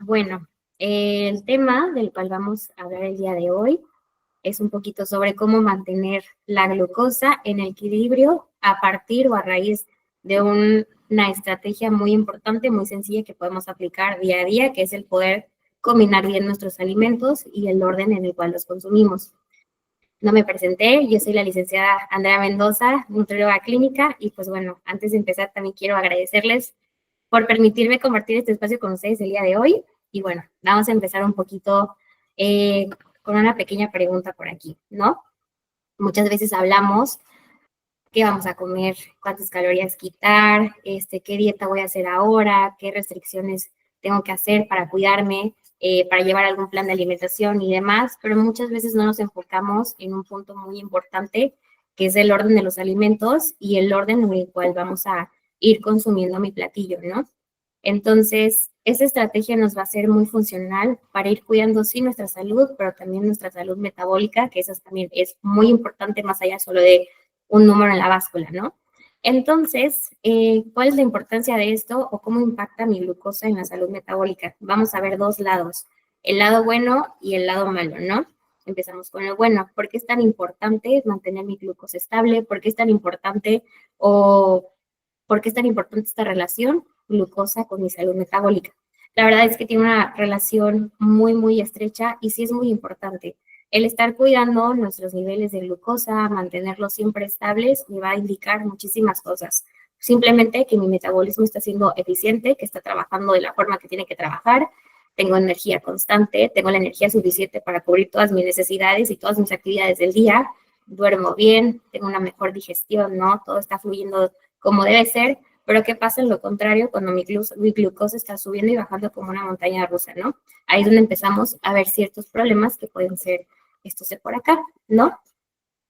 Bueno, el tema del cual vamos a hablar el día de hoy es un poquito sobre cómo mantener la glucosa en equilibrio a partir o a raíz de una estrategia muy importante, muy sencilla que podemos aplicar día a día, que es el poder combinar bien nuestros alimentos y el orden en el cual los consumimos. No me presenté, yo soy la licenciada Andrea Mendoza, nutrióloga clínica, y pues bueno, antes de empezar también quiero agradecerles por permitirme compartir este espacio con ustedes el día de hoy. Y bueno, vamos a empezar un poquito eh, con una pequeña pregunta por aquí, ¿no? Muchas veces hablamos qué vamos a comer, cuántas calorías quitar, qué dieta voy a hacer ahora, qué restricciones tengo que hacer para cuidarme, para llevar algún plan de alimentación y demás, pero muchas veces no nos enfocamos en un punto muy importante, que es el orden de los alimentos y el orden en el cual vamos a ir consumiendo mi platillo, ¿no? Entonces, esa estrategia nos va a ser muy funcional para ir cuidando, sí, nuestra salud, pero también nuestra salud metabólica, que eso también es muy importante más allá solo de un número en la báscula, ¿no? Entonces, ¿cuál es la importancia de esto o cómo impacta mi glucosa en la salud metabólica? Vamos a ver dos lados, el lado bueno y el lado malo, ¿no? Empezamos con el bueno. ¿Por qué es tan importante mantener mi glucosa estable? ¿Por qué es tan importante o por qué es tan importante esta relación glucosa con mi salud metabólica? La verdad es que tiene una relación muy, muy estrecha y sí es muy importante. El estar cuidando nuestros niveles de glucosa, mantenerlos siempre estables, me va a indicar muchísimas cosas. Simplemente que mi metabolismo está siendo eficiente, que está trabajando de la forma que tiene que trabajar, tengo energía constante, tengo la energía suficiente para cubrir todas mis necesidades y todas mis actividades del día, duermo bien, tengo una mejor digestión, ¿no? Todo está fluyendo como debe ser, pero ¿qué pasa en lo contrario cuando mi glucosa está subiendo y bajando como una montaña rusa, ¿no? Ahí es donde empezamos a ver ciertos problemas que pueden ser estos de por acá, ¿no?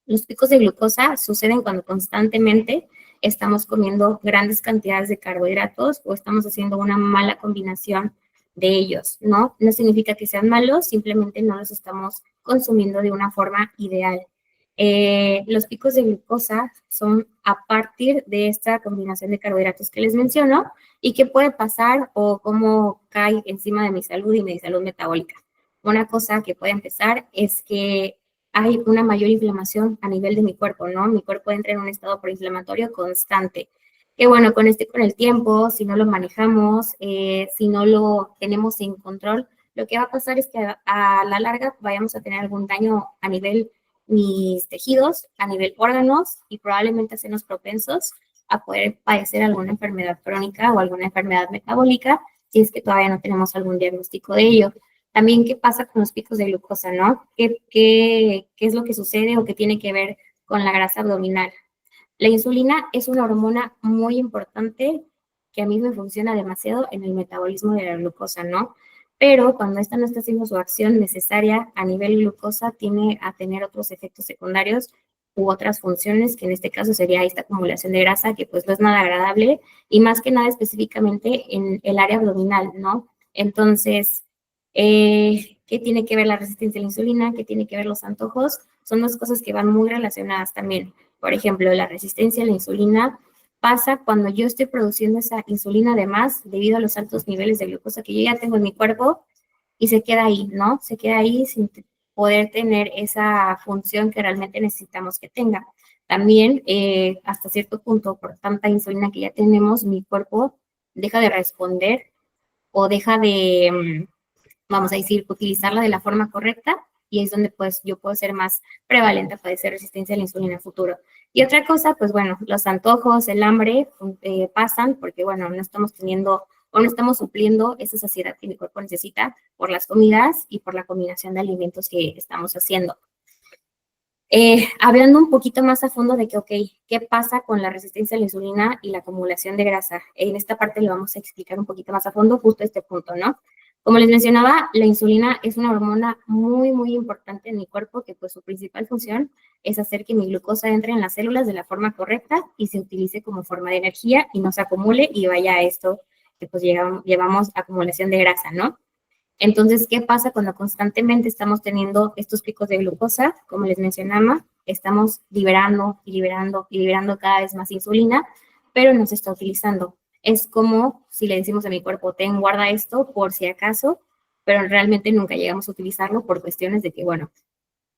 Los picos de glucosa suceden cuando constantemente estamos comiendo grandes cantidades de carbohidratos o estamos haciendo una mala combinación de ellos, ¿no? No significa que sean malos, simplemente no los estamos consumiendo de una forma ideal. Los picos de glucosa son a partir de esta combinación de carbohidratos que les menciono y qué puede pasar o cómo cae encima de mi salud y mi salud metabólica. Una cosa que puede empezar es que hay una mayor inflamación a nivel de mi cuerpo, ¿no? Mi cuerpo entra en un estado preinflamatorio constante. Que bueno, con el tiempo, si no lo manejamos, si no lo tenemos en control, lo que va a pasar es que a la larga vayamos a tener algún daño a nivel mis tejidos, a nivel órganos y probablemente hacernos propensos a poder padecer alguna enfermedad crónica o alguna enfermedad metabólica si es que todavía no tenemos algún diagnóstico de ello. También, ¿qué pasa con los picos de glucosa, no? ¿Qué es lo que sucede o qué tiene que ver con la grasa abdominal? La insulina es una hormona muy importante que a mí me funciona demasiado en el metabolismo de la glucosa, ¿no? Pero cuando esta no está haciendo su acción necesaria a nivel glucosa, tiene a tener otros efectos secundarios u otras funciones, que en este caso sería esta acumulación de grasa, que pues no es nada agradable, y más que nada específicamente en el área abdominal, ¿no? Entonces, ¿qué tiene que ver la resistencia a la insulina? ¿Qué tiene que ver los antojos? Son dos cosas que van muy relacionadas también. Por ejemplo, la resistencia a la insulina pasa cuando yo estoy produciendo esa insulina de más debido a los altos niveles de glucosa que yo ya tengo en mi cuerpo y se queda ahí, ¿no? Se queda ahí sin poder tener esa función que realmente necesitamos que tenga. También, hasta cierto punto, por tanta insulina que ya tenemos, mi cuerpo deja de responder o deja de, vamos a decir, utilizarla de la forma correcta y es donde pues yo puedo ser más prevalente a padecer resistencia a la insulina en el futuro. Y otra cosa, pues bueno, los antojos, el hambre pasan porque bueno, no estamos teniendo o no estamos supliendo esa saciedad que mi cuerpo necesita por las comidas y por la combinación de alimentos que estamos haciendo. Hablando un poquito más a fondo de que, ok, ¿qué pasa con la resistencia a la insulina y la acumulación de grasa? En esta parte le vamos a explicar un poquito más a fondo justo este punto, ¿no? Como les mencionaba, la insulina es una hormona muy, muy importante en mi cuerpo que pues su principal función es hacer que mi glucosa entre en las células de la forma correcta y se utilice como forma de energía y no se acumule y vaya a esto que pues llevamos acumulación de grasa, ¿no? Entonces, ¿qué pasa cuando constantemente estamos teniendo estos picos de glucosa? Como les mencionaba, estamos liberando y liberando y liberando cada vez más insulina, pero no se está utilizando. Es como si le decimos a mi cuerpo, ten, guarda esto por si acaso, pero realmente nunca llegamos a utilizarlo por cuestiones de que, bueno,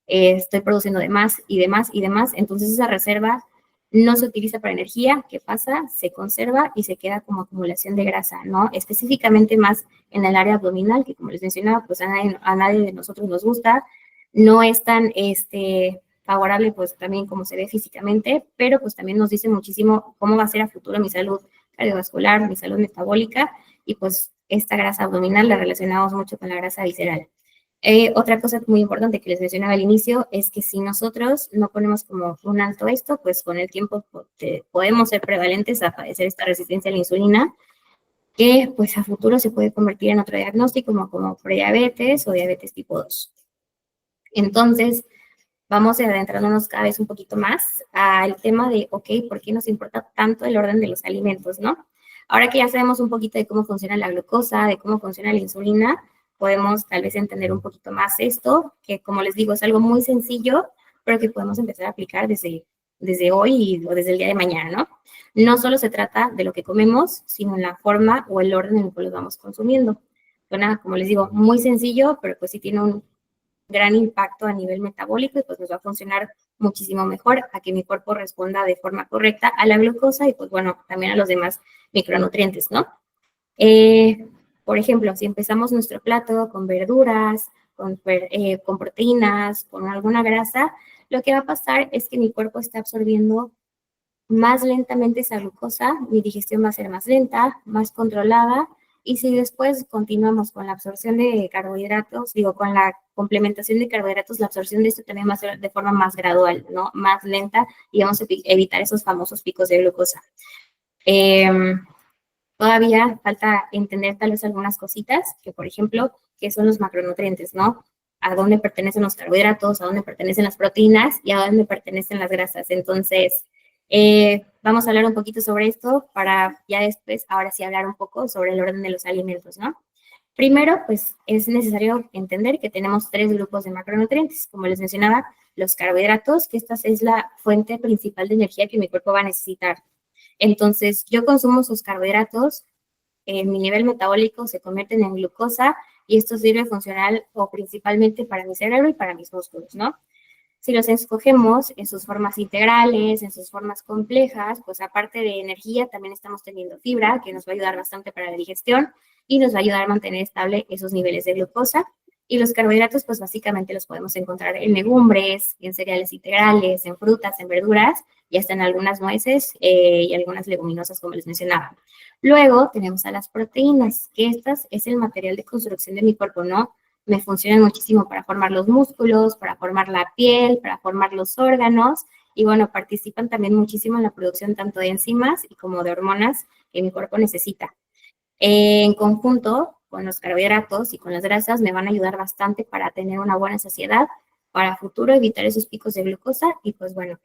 estoy produciendo de más y de más y de más, entonces esa reserva no se utiliza para energía. ¿Qué pasa? Se conserva y se queda como acumulación de grasa, ¿no? Específicamente más en el área abdominal, que como les mencionaba, pues a nadie de nosotros nos gusta, no es tan favorable pues también como se ve físicamente, pero pues también nos dice muchísimo cómo va a ser a futuro mi salud cardiovascular, mi salud metabólica, y pues esta grasa abdominal la relacionamos mucho con la grasa visceral. Otra cosa muy importante que les mencionaba al inicio es que si nosotros no ponemos como un alto a esto, pues con el tiempo podemos ser prevalentes a padecer esta resistencia a la insulina, que pues a futuro se puede convertir en otro diagnóstico como prediabetes o diabetes tipo 2. Entonces, vamos adentrándonos cada vez un poquito más al tema de, ok, ¿por qué nos importa tanto el orden de los alimentos, no? Ahora que ya sabemos un poquito de cómo funciona la glucosa, de cómo funciona la insulina, podemos tal vez entender un poquito más esto, que como les digo, es algo muy sencillo, pero que podemos empezar a aplicar desde hoy o desde el día de mañana, ¿no? No solo se trata de lo que comemos, sino en la forma o el orden en el que lo vamos consumiendo. Suena, como les digo, muy sencillo, pero pues sí tiene un gran impacto a nivel metabólico y pues nos va a funcionar muchísimo mejor a que mi cuerpo responda de forma correcta a la glucosa y pues bueno, también a los demás micronutrientes, ¿no? Por ejemplo, si empezamos nuestro plato con verduras, con proteínas, con alguna grasa, lo que va a pasar es que mi cuerpo está absorbiendo más lentamente esa glucosa, mi digestión va a ser más lenta, más controlada, y si después continuamos con la absorción de carbohidratos, digo, con la complementación de carbohidratos, la absorción de esto también va a ser de forma más gradual, ¿no? Más lenta, y vamos a evitar esos famosos picos de glucosa. Todavía falta entender tal vez algunas cositas, que por ejemplo, qué son los macronutrientes, ¿no? A dónde pertenecen los carbohidratos, a dónde pertenecen las proteínas y a dónde pertenecen las grasas. Entonces, vamos a hablar un poquito sobre esto para ya después, ahora sí, hablar un poco sobre el orden de los alimentos, ¿no? Primero, pues es necesario entender que tenemos 3 grupos de macronutrientes. Como les mencionaba, los carbohidratos, que esta es la fuente principal de energía que mi cuerpo va a necesitar. Entonces, yo consumo sus carbohidratos, mi nivel metabólico se convierten en glucosa y esto sirve funcional o principalmente para mi cerebro y para mis músculos, ¿no? Si los escogemos en sus formas integrales, en sus formas complejas, pues aparte de energía, también estamos teniendo fibra, que nos va a ayudar bastante para la digestión y nos va a ayudar a mantener estable esos niveles de glucosa. Y los carbohidratos, pues básicamente los podemos encontrar en legumbres, en cereales integrales, en frutas, en verduras y hasta en algunas nueces y algunas leguminosas, como les mencionaba. Luego tenemos a las proteínas, que estas es el material de construcción de mi cuerpo, ¿no? Me funcionan muchísimo para formar los músculos, para formar la piel, para formar los órganos y bueno, participan también muchísimo en la producción tanto de enzimas y como de hormonas que mi cuerpo necesita. En conjunto con los carbohidratos y con las grasas me van a ayudar bastante para tener una buena saciedad, para futuro evitar esos picos de glucosa y pues bueno,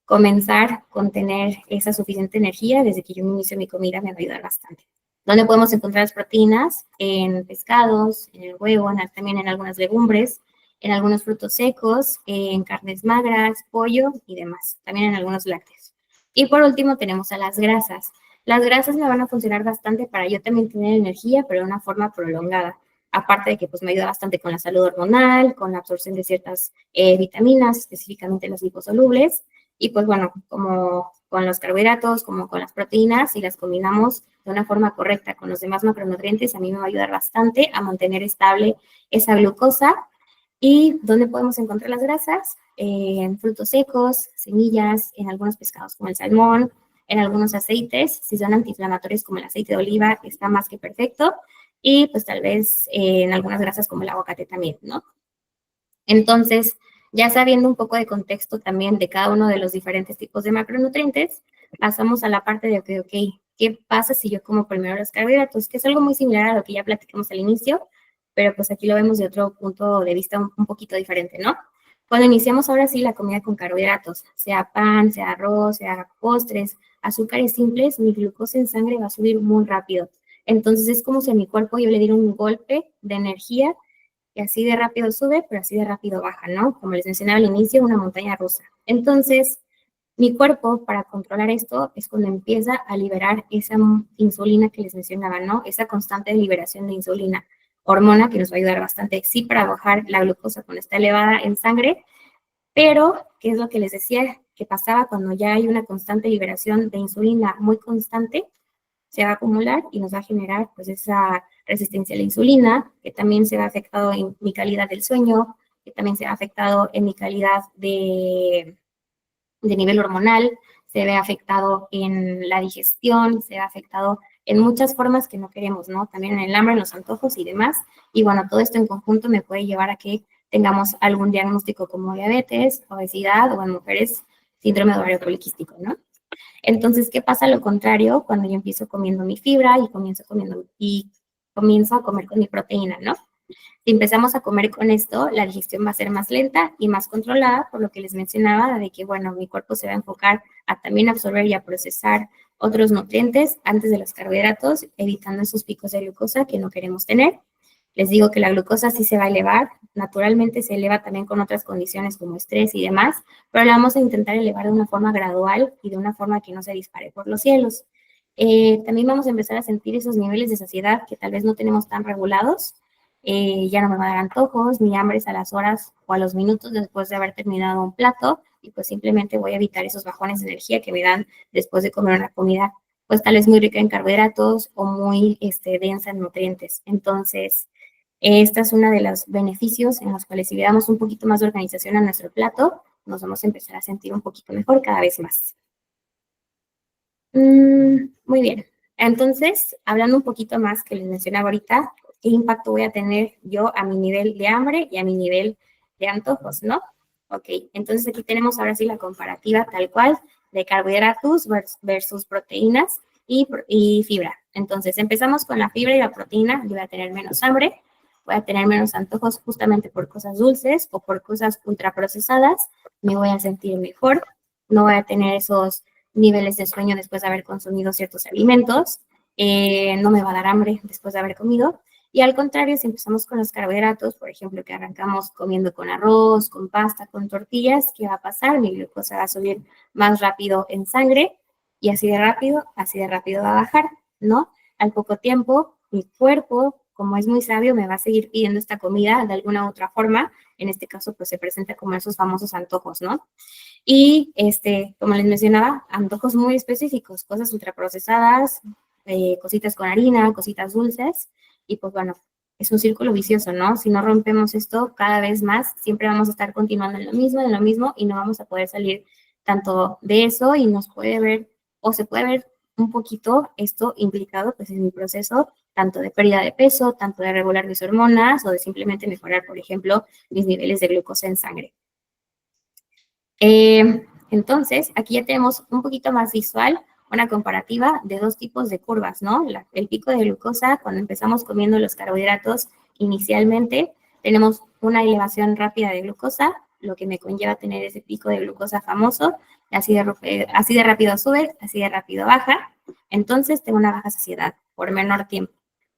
comenzar con tener esa suficiente energía desde que yo me inicio mi comida me va a ayudar bastante. ¿Dónde podemos encontrar las proteínas? En pescados, en el huevo, también en algunas legumbres, en algunos frutos secos, en carnes magras, pollo y demás, también en algunos lácteos. Y por último tenemos a las grasas. Las grasas me van a funcionar bastante para yo también tener energía, pero de una forma prolongada. Aparte de que pues me ayuda bastante con la salud hormonal, con la absorción de ciertas vitaminas, específicamente las liposolubles. Y pues bueno, como con los carbohidratos, como con las proteínas, si las combinamos de una forma correcta con los demás macronutrientes, a mí me va a ayudar bastante a mantener estable esa glucosa. ¿Y dónde podemos encontrar las grasas? En frutos secos, semillas, en algunos pescados como el salmón, en algunos aceites, si son antiinflamatorios como el aceite de oliva, está más que perfecto, y pues tal vez en algunas grasas como el aguacate también, ¿no? Entonces, ya sabiendo un poco de contexto también de cada uno de los diferentes tipos de macronutrientes, pasamos a la parte de, ok, ¿qué pasa si yo como primero los carbohidratos? Que es algo muy similar a lo que ya platicamos al inicio, pero pues aquí lo vemos de otro punto de vista un poquito diferente, ¿no? Cuando iniciamos ahora sí la comida con carbohidratos, sea pan, sea arroz, sea postres, azúcares simples, mi glucosa en sangre va a subir muy rápido. Entonces es como si a mi cuerpo yo le diera un golpe de energía y así de rápido sube, pero así de rápido baja, ¿no? Como les mencionaba al inicio, una montaña rusa. Entonces, mi cuerpo, para controlar esto, es cuando empieza a liberar esa insulina que les mencionaba, ¿no? Esa constante liberación de insulina. hormona que nos va a ayudar bastante, sí, para bajar la glucosa cuando está elevada en sangre, pero, ¿qué es lo que les decía que pasaba cuando ya hay una constante liberación de insulina muy constante? Se va a acumular y nos va a generar pues esa resistencia a la insulina, que también se va afectado en mi calidad del sueño, que también se ha afectado en mi calidad de nivel hormonal, se ve afectado en la digestión, se ve afectado en muchas formas que no queremos, ¿no? También en el hambre, en los antojos y demás. Y bueno, todo esto en conjunto me puede llevar a que tengamos algún diagnóstico como diabetes, obesidad o en mujeres síndrome de ovario poliquístico, ¿no? Entonces, ¿qué pasa lo contrario cuando yo empiezo comiendo mi fibra y comienzo a comer con mi proteína, ¿no? Si empezamos a comer con esto, la digestión va a ser más lenta y más controlada, por lo que les mencionaba de que, bueno, mi cuerpo se va a enfocar a también absorber y a procesar otros nutrientes antes de los carbohidratos, evitando esos picos de glucosa que no queremos tener. Les digo que la glucosa sí se va a elevar, naturalmente se eleva también con otras condiciones como estrés y demás, pero la vamos a intentar elevar de una forma gradual y de una forma que no se dispare por los cielos. También vamos a empezar a sentir esos niveles de saciedad que tal vez no tenemos tan regulados. Ya no me va a dar antojos ni hambres a las horas o a los minutos después de haber terminado un plato y pues simplemente voy a evitar esos bajones de energía que me dan después de comer una comida pues tal vez muy rica en carbohidratos o muy densa en nutrientes. Entonces, esta es una de los beneficios en los cuales si le damos un poquito más de organización a nuestro plato, nos vamos a empezar a sentir un poquito mejor cada vez más. Muy bien. Entonces, hablando un poquito más que les mencionaba ahorita, ¿qué impacto voy a tener yo a mi nivel de hambre y a mi nivel de antojos, no? Ok, entonces aquí tenemos ahora sí la comparativa tal cual de carbohidratos versus proteínas y fibra. Entonces, empezamos con la fibra y la proteína. Yo voy a tener menos hambre, voy a tener menos antojos justamente por cosas dulces o por cosas ultraprocesadas. Me voy a sentir mejor, no voy a tener esos niveles de sueño después de haber consumido ciertos alimentos, no me va a dar hambre después de haber comido. Y al contrario, si empezamos con los carbohidratos, por ejemplo, que arrancamos comiendo con arroz, con pasta, con tortillas, ¿qué va a pasar? Mi glucosa va a subir más rápido en sangre y así de rápido va a bajar, ¿no? Al poco tiempo, mi cuerpo, como es muy sabio, me va a seguir pidiendo esta comida de alguna u otra forma. En este caso, pues se presenta como esos famosos antojos, ¿no? Y, como les mencionaba, antojos muy específicos, cosas ultraprocesadas, cositas con harina, cositas dulces, y pues bueno, es un círculo vicioso, ¿no? Si no rompemos esto cada vez más, siempre vamos a estar continuando en lo mismo, y no vamos a poder salir tanto de eso y nos puede ver, o se puede ver un poquito esto implicado pues en mi proceso, tanto de pérdida de peso, tanto de regular mis hormonas, o de simplemente mejorar, por ejemplo, mis niveles de glucosa en sangre. Entonces, aquí ya tenemos un poquito más visual una comparativa de dos tipos de curvas, ¿no? El pico de glucosa, cuando empezamos comiendo los carbohidratos inicialmente, tenemos una elevación rápida de glucosa, lo que me conlleva tener ese pico de glucosa famoso, así de rápido sube, así de rápido baja, entonces tengo una baja saciedad por menor tiempo.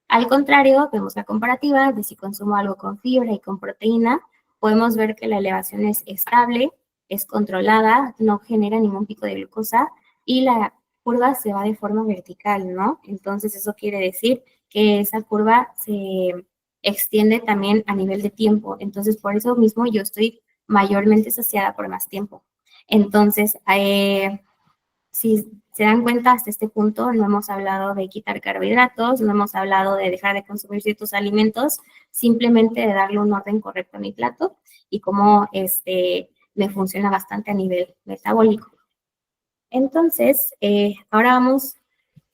Al contrario, vemos la comparativa de si consumo algo con fibra y con proteína, podemos ver que la elevación es estable, es controlada, no genera ningún pico de glucosa y la curva se va de forma vertical, ¿no? Entonces eso quiere decir que esa curva se extiende también a nivel de tiempo. Entonces por eso mismo yo estoy mayormente saciada por más tiempo. Entonces, si se dan cuenta, hasta este punto no hemos hablado de quitar carbohidratos, no hemos hablado de dejar de consumir ciertos alimentos, simplemente de darle un orden correcto a mi plato y cómo me funciona bastante a nivel metabólico. Entonces,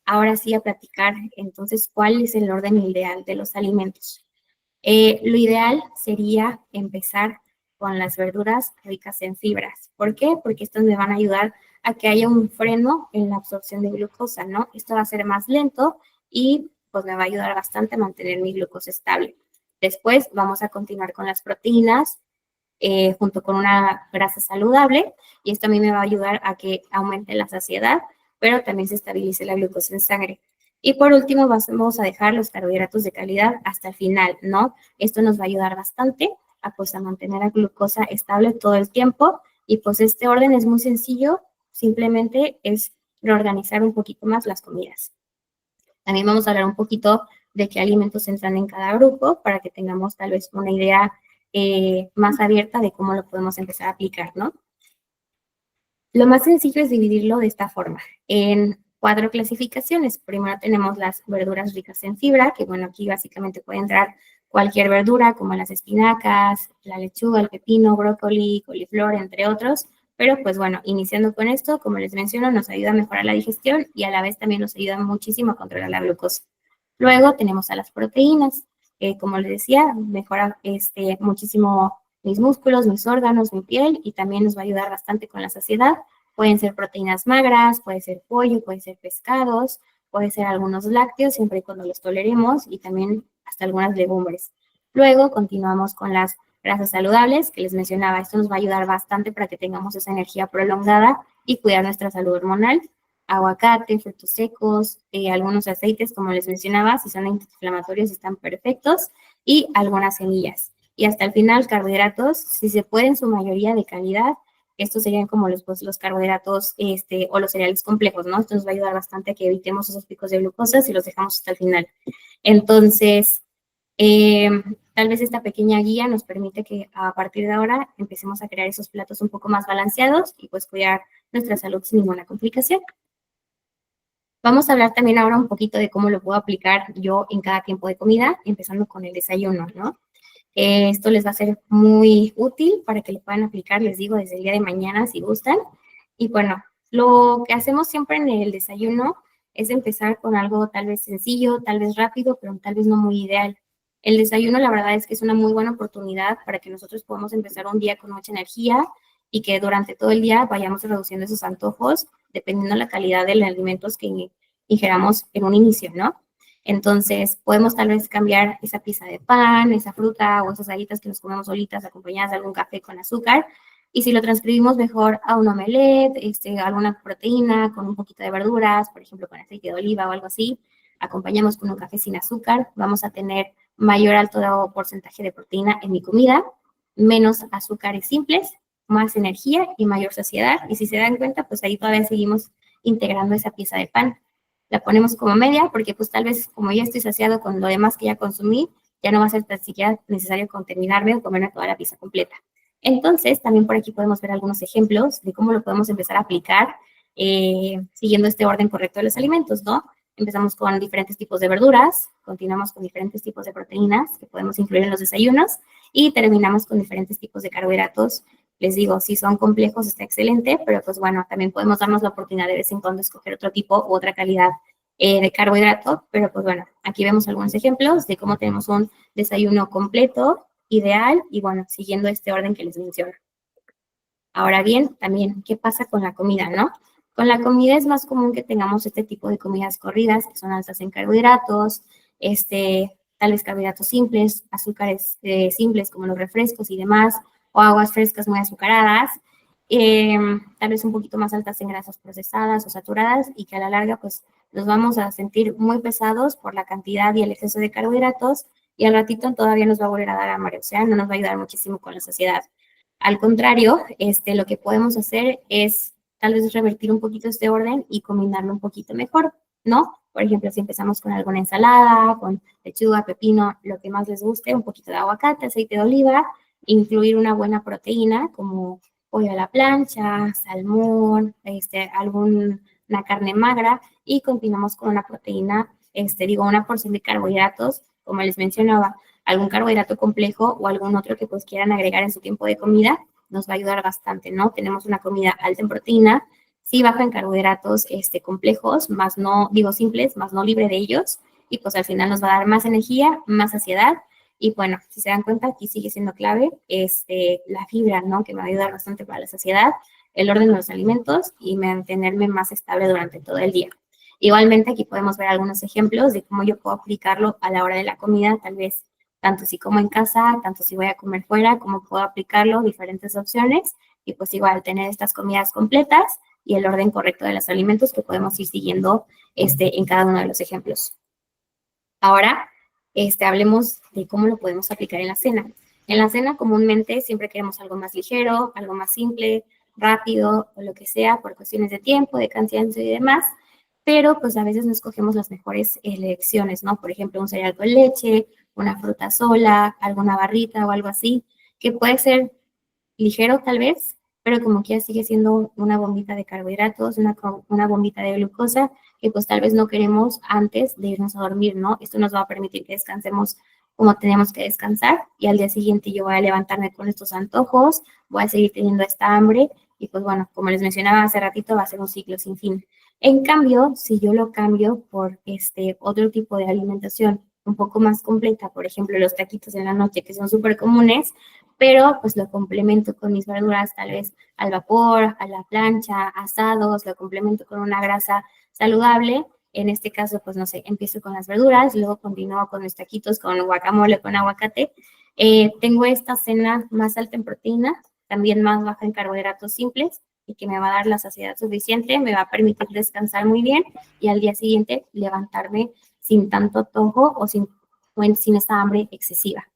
ahora sí a platicar, entonces, cuál es el orden ideal de los alimentos. Lo ideal sería empezar con las verduras ricas en fibras. ¿Por qué? Porque estas me van a ayudar a que haya un freno en la absorción de glucosa, ¿no? Esto va a ser más lento y pues me va a ayudar bastante a mantener mi glucosa estable. Después vamos a continuar con las proteínas junto con una grasa saludable y esto a mí me va a ayudar a que aumente la saciedad, pero también se estabilice la glucosa en sangre. Y por último, vamos a dejar los carbohidratos de calidad hasta el final, ¿no? Esto nos va a ayudar bastante a mantener la glucosa estable todo el tiempo. Y pues este orden es muy sencillo, simplemente es reorganizar un poquito más las comidas. También vamos a hablar un poquito de qué alimentos entran en cada grupo para que tengamos tal vez una idea más abierta de cómo lo podemos empezar a aplicar, ¿no? Lo más sencillo es dividirlo de esta forma, en 4 clasificaciones. Primero tenemos las verduras ricas en fibra, que bueno, aquí básicamente puede entrar cualquier verdura, como las espinacas, la lechuga, el pepino, brócoli, coliflor, entre otros. Pero pues bueno, iniciando con esto, como les menciono, nos ayuda a mejorar la digestión y a la vez también nos ayuda muchísimo a controlar la glucosa. Luego tenemos a las proteínas, que como les decía, mejora muchísimo mis músculos, mis órganos, mi piel, y también nos va a ayudar bastante con la saciedad. Pueden ser proteínas magras, puede ser pollo, puede ser pescados, puede ser algunos lácteos, siempre y cuando los toleremos, y también hasta algunas legumbres. Luego continuamos con las grasas saludables, que les mencionaba. Esto nos va a ayudar bastante para que tengamos esa energía prolongada y cuidar nuestra salud hormonal. Aguacate, frutos secos, algunos aceites, como les mencionaba, si son antiinflamatorios están perfectos, y algunas semillas. Y hasta el final, carbohidratos, si se puede en su mayoría de calidad. Estos serían como los carbohidratos o los cereales complejos, ¿no? Esto nos va a ayudar bastante a que evitemos esos picos de glucosa si los dejamos hasta el final. Entonces, tal vez esta pequeña guía nos permite que a partir de ahora empecemos a crear esos platos un poco más balanceados y pues cuidar nuestra salud sin ninguna complicación. Vamos a hablar también ahora un poquito de cómo lo puedo aplicar yo en cada tiempo de comida, empezando con el desayuno, ¿no? Esto les va a ser muy útil para que lo puedan aplicar, les digo, desde el día de mañana si gustan. Y bueno, lo que hacemos siempre en el desayuno es empezar con algo tal vez sencillo, tal vez rápido, pero tal vez no muy ideal. El desayuno, la verdad es que es una muy buena oportunidad para que nosotros podamos empezar un día con mucha energía y que durante todo el día vayamos reduciendo esos antojos dependiendo de la calidad de los alimentos que ingeramos en un inicio, ¿no? Entonces, podemos tal vez cambiar esa pieza de pan, esa fruta o esas galletas que nos comemos solitas acompañadas de algún café con azúcar. Y si lo transcribimos mejor a un omelette, alguna proteína con un poquito de verduras, por ejemplo, con aceite de oliva o algo así, acompañamos con un café sin azúcar, vamos a tener mayor alto porcentaje de proteína en mi comida, menos azúcares simples, más energía y mayor saciedad. Y si se dan cuenta, pues ahí todavía seguimos integrando esa pieza de pan. La ponemos como media porque pues tal vez como ya estoy saciado con lo demás que ya consumí, ya no va a ser tan siquiera necesario contaminarme o comerme toda la pieza completa. Entonces, también por aquí podemos ver algunos ejemplos de cómo lo podemos empezar a aplicar siguiendo este orden correcto de los alimentos, ¿no? Empezamos con diferentes tipos de verduras, continuamos con diferentes tipos de proteínas que podemos incluir en los desayunos y terminamos con diferentes tipos de carbohidratos. Les digo, si son complejos está excelente, pero pues bueno, también podemos darnos la oportunidad de vez en cuando escoger otro tipo u otra calidad de carbohidrato, pero pues bueno, aquí vemos algunos ejemplos de cómo tenemos un desayuno completo, ideal y bueno, siguiendo este orden que les menciono. Ahora bien, también, ¿qué pasa con la comida, no? Con la comida es más común que tengamos este tipo de comidas corridas, que son altas en carbohidratos, tal vez carbohidratos simples, azúcares simples como los refrescos y demás, o aguas frescas muy azucaradas, tal vez un poquito más altas en grasas procesadas o saturadas, y que a la larga, pues, nos vamos a sentir muy pesados por la cantidad y el exceso de carbohidratos, y al ratito todavía nos va a volver a dar hambre, o sea, no nos va a ayudar muchísimo con la saciedad. Al contrario, lo que podemos hacer es tal vez revertir un poquito este orden y combinarlo un poquito mejor, ¿no? Por ejemplo, si empezamos con alguna ensalada, con lechuga, pepino, lo que más les guste, un poquito de aguacate, aceite de oliva, incluir una buena proteína como pollo a la plancha, salmón, alguna carne magra, y continuamos con una proteína, una porción de carbohidratos, como les mencionaba, algún carbohidrato complejo o algún otro que pues quieran agregar en su tiempo de comida, nos va a ayudar bastante, ¿no? Tenemos una comida alta en proteína, sí baja en carbohidratos complejos, más no, digo simples, más no libre de ellos, y pues al final nos va a dar más energía, más saciedad, y bueno, si se dan cuenta, aquí sigue siendo clave la fibra, ¿no? Que me va a ayudar bastante para la saciedad, el orden de los alimentos y mantenerme más estable durante todo el día. Igualmente, aquí podemos ver algunos ejemplos de cómo yo puedo aplicarlo a la hora de la comida, tal vez tanto si como en casa, tanto si voy a comer fuera, cómo puedo aplicarlo, diferentes opciones, y pues igual tener estas comidas completas y el orden correcto de los alimentos que podemos ir siguiendo en cada uno de los ejemplos. Ahora, hablemos de cómo lo podemos aplicar en la cena. En la cena comúnmente siempre queremos algo más ligero, algo más simple, rápido o lo que sea por cuestiones de tiempo, de cansancio y demás. pero pues a veces no escogemos las mejores elecciones, ¿no? Por ejemplo, un cereal con leche, una fruta sola, alguna barrita o algo así, que puede ser ligero tal vez, pero como quiera sigue siendo una bombita de carbohidratos, una bombita de glucosa, que pues tal vez no queremos antes de irnos a dormir, ¿no? Esto nos va a permitir que descansemos como tenemos que descansar y al día siguiente yo voy a levantarme con estos antojos, voy a seguir teniendo esta hambre y pues bueno, como les mencionaba hace ratito, va a ser un ciclo sin fin. En cambio, si yo lo cambio por otro tipo de alimentación un poco más completa, por ejemplo, los taquitos en la noche que son súper comunes, pero pues lo complemento con mis verduras, tal vez al vapor, a la plancha, asados, lo complemento con una grasa saludable. En este caso, pues no sé, empiezo con las verduras, luego continúo con mis taquitos, con guacamole, con aguacate. Tengo esta cena más alta en proteína, también más baja en carbohidratos simples y que me va a dar la saciedad suficiente, me va a permitir descansar muy bien y al día siguiente levantarme sin tanto antojo o sin esa hambre excesiva.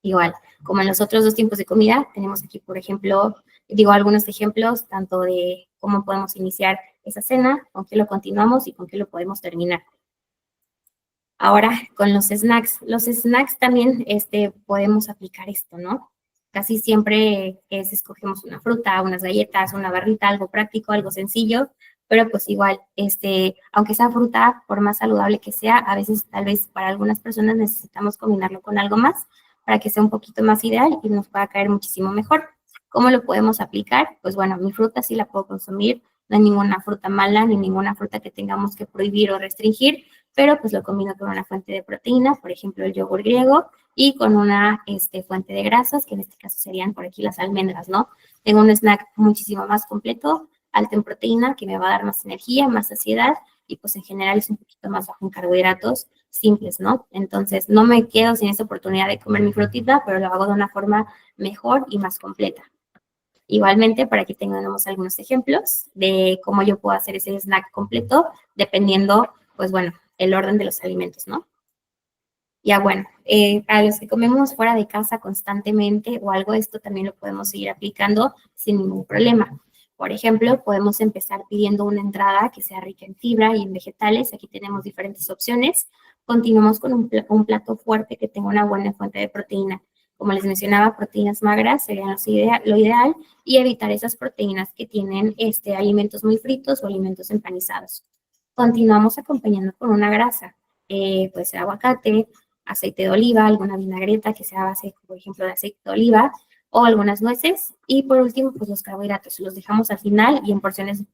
Igual, como en los otros dos tiempos de comida, tenemos aquí, por ejemplo, digo algunos ejemplos, tanto de cómo podemos iniciar esa cena, con qué lo continuamos y con qué lo podemos terminar. Ahora, con los snacks también podemos aplicar esto, ¿no? Casi siempre escogemos una fruta, unas galletas, una barrita, algo práctico, algo sencillo, pero pues igual, aunque esa fruta, por más saludable que sea, a veces tal vez para algunas personas necesitamos combinarlo con algo más para que sea un poquito más ideal y nos pueda caer muchísimo mejor. ¿Cómo lo podemos aplicar? Pues bueno, mi fruta sí la puedo consumir, no hay ninguna fruta mala ni ninguna fruta que tengamos que prohibir o restringir, pero pues lo combino con una fuente de proteína, por ejemplo el yogur griego, y con una fuente de grasas, que en este caso serían por aquí las almendras, ¿no? Tengo un snack muchísimo más completo, alto en proteína, que me va a dar más energía, más saciedad, y pues en general es un poquito más bajo en carbohidratos simples, ¿no? Entonces no me quedo sin esa oportunidad de comer mi frutita, pero lo hago de una forma mejor y más completa. Igualmente, para que tengamos algunos ejemplos de cómo yo puedo hacer ese snack completo, dependiendo, pues bueno, el orden de los alimentos, ¿no? Ya bueno, a los que comemos fuera de casa constantemente o algo, esto también lo podemos seguir aplicando sin ningún problema. Por ejemplo, podemos empezar pidiendo una entrada que sea rica en fibra y en vegetales. Aquí tenemos diferentes opciones. Continuamos con un plato fuerte que tenga una buena fuente de proteína. Como les mencionaba, proteínas magras serían lo ideal y evitar esas proteínas que tienen alimentos muy fritos o alimentos empanizados. Continuamos acompañando con una grasa, puede ser aguacate, aceite de oliva, alguna vinagreta que sea a base, por ejemplo, de aceite de oliva o algunas nueces. Y por último, pues los carbohidratos. Los dejamos al final y en porciones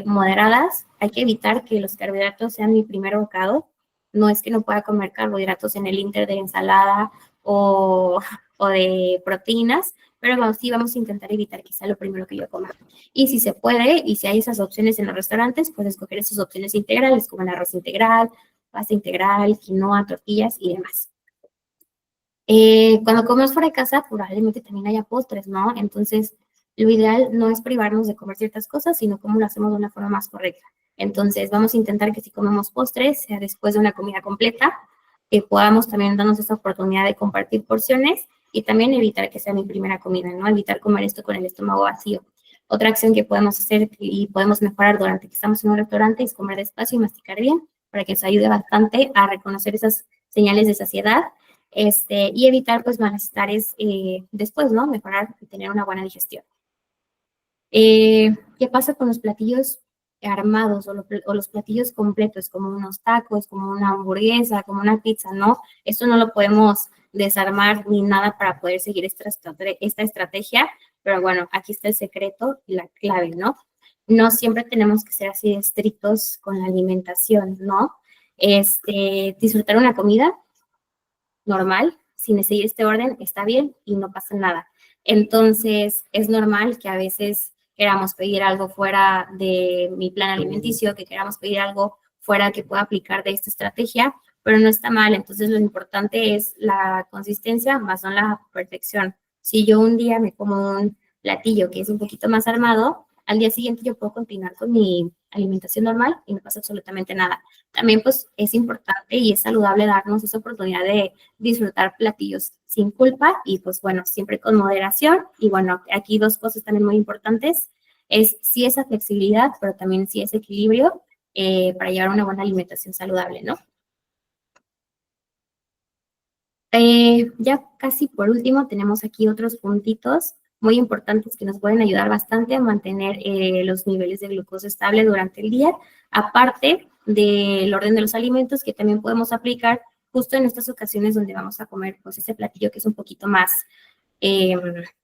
moderadas. Hay que evitar que los carbohidratos sean mi primer bocado. No es que no pueda comer carbohidratos en el inter de ensalada o, o de proteínas, pero sí vamos a intentar evitar que sea lo primero que yo coma. Y si se puede, y si hay esas opciones en los restaurantes, pues escoger esas opciones integrales, como el arroz integral, pasta integral, quinoa, tortillas y demás. Cuando comemos fuera de casa, probablemente también haya postres, ¿no? Entonces, lo ideal no es privarnos de comer ciertas cosas, sino cómo lo hacemos de una forma más correcta. Entonces, vamos a intentar que si comemos postres, sea después de una comida completa, que podamos también darnos esa oportunidad de compartir porciones y también evitar que sea mi primera comida, ¿no? Evitar comer esto con el estómago vacío. Otra acción que podemos hacer y podemos mejorar durante que estamos en un restaurante es comer despacio y masticar bien, para que nos ayude bastante a reconocer esas señales de saciedad y evitar pues malestares después, ¿no? Mejorar y tener una buena digestión. ¿Qué pasa con los platillos armados o los platillos completos, como unos tacos, como una hamburguesa, como una pizza, ¿no? Esto no lo podemos desarmar ni nada para poder seguir esta estrategia, pero bueno, aquí está el secreto y la clave, ¿no? No siempre tenemos que ser así de estrictos con la alimentación, ¿no? Disfrutar una comida normal, sin seguir este orden, está bien y no pasa nada. Entonces, es normal que a veces queramos pedir algo fuera de mi plan alimenticio, que queramos pedir algo fuera que pueda aplicar de esta estrategia, pero no está mal. Entonces, lo importante es la consistencia más no la perfección. Si yo un día me como un platillo que es un poquito más armado, al día siguiente yo puedo continuar con mi alimentación normal y no pasa absolutamente nada. También pues es importante y es saludable darnos esa oportunidad de disfrutar platillos sin culpa y pues bueno, siempre con moderación. Y bueno, aquí dos cosas también muy importantes, es sí esa flexibilidad, pero también sí ese equilibrio para llevar una buena alimentación saludable, ¿no? Ya casi por último tenemos aquí otros puntitos muy importantes que nos pueden ayudar bastante a mantener los niveles de glucosa estable durante el día, aparte del orden de los alimentos que también podemos aplicar justo en estas ocasiones donde vamos a comer pues ese platillo que es un poquito más,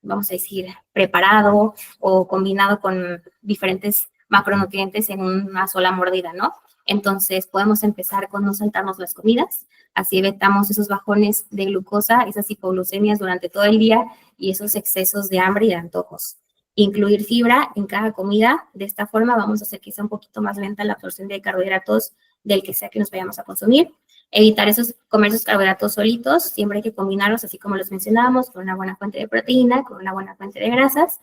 vamos a decir, preparado o combinado con diferentes macronutrientes en una sola mordida, ¿no? Entonces podemos empezar con no saltarnos las comidas, así evitamos esos bajones de glucosa, esas hipoglucemias durante todo el día y esos excesos de hambre y de antojos. Incluir fibra en cada comida, de esta forma vamos a hacer que sea un poquito más lenta la absorción de carbohidratos del que sea que nos vayamos a consumir. Evitar comer esos carbohidratos solitos, siempre hay que combinarlos, así como los mencionábamos, con una buena fuente de proteína, con una buena fuente de grasas.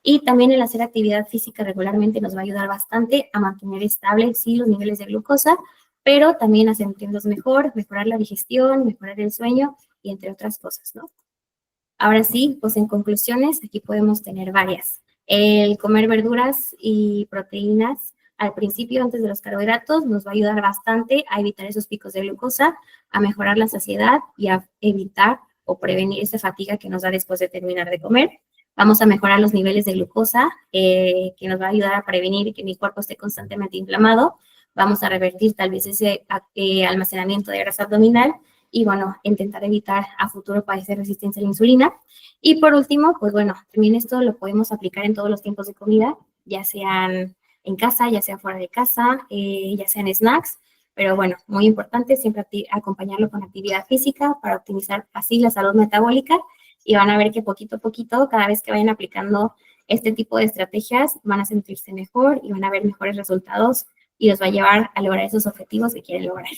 Y también el hacer actividad física regularmente nos va a ayudar bastante a mantener estables, sí, los niveles de glucosa, pero también a sentirnos mejor, mejorar la digestión, mejorar el sueño y entre otras cosas, ¿no? Ahora sí, pues en conclusiones, aquí podemos tener varias. El comer verduras y proteínas al principio, antes de los carbohidratos, nos va a ayudar bastante a evitar esos picos de glucosa, a mejorar la saciedad y a evitar o prevenir esa fatiga que nos da después de terminar de comer. Vamos a mejorar los niveles de glucosa, que nos va a ayudar a prevenir que mi cuerpo esté constantemente inflamado. Vamos a revertir tal vez ese almacenamiento de grasa abdominal y, bueno, intentar evitar a futuro padecer resistencia a la insulina. Y por último, pues bueno, también esto lo podemos aplicar en todos los tiempos de comida, ya sean en casa, ya sea fuera de casa, ya sean snacks, pero bueno, muy importante siempre acompañarlo con actividad física para optimizar así la salud metabólica y van a ver que poquito a poquito, cada vez que vayan aplicando este tipo de estrategias, van a sentirse mejor y van a ver mejores resultados y los va a llevar a lograr esos objetivos que quieren lograr.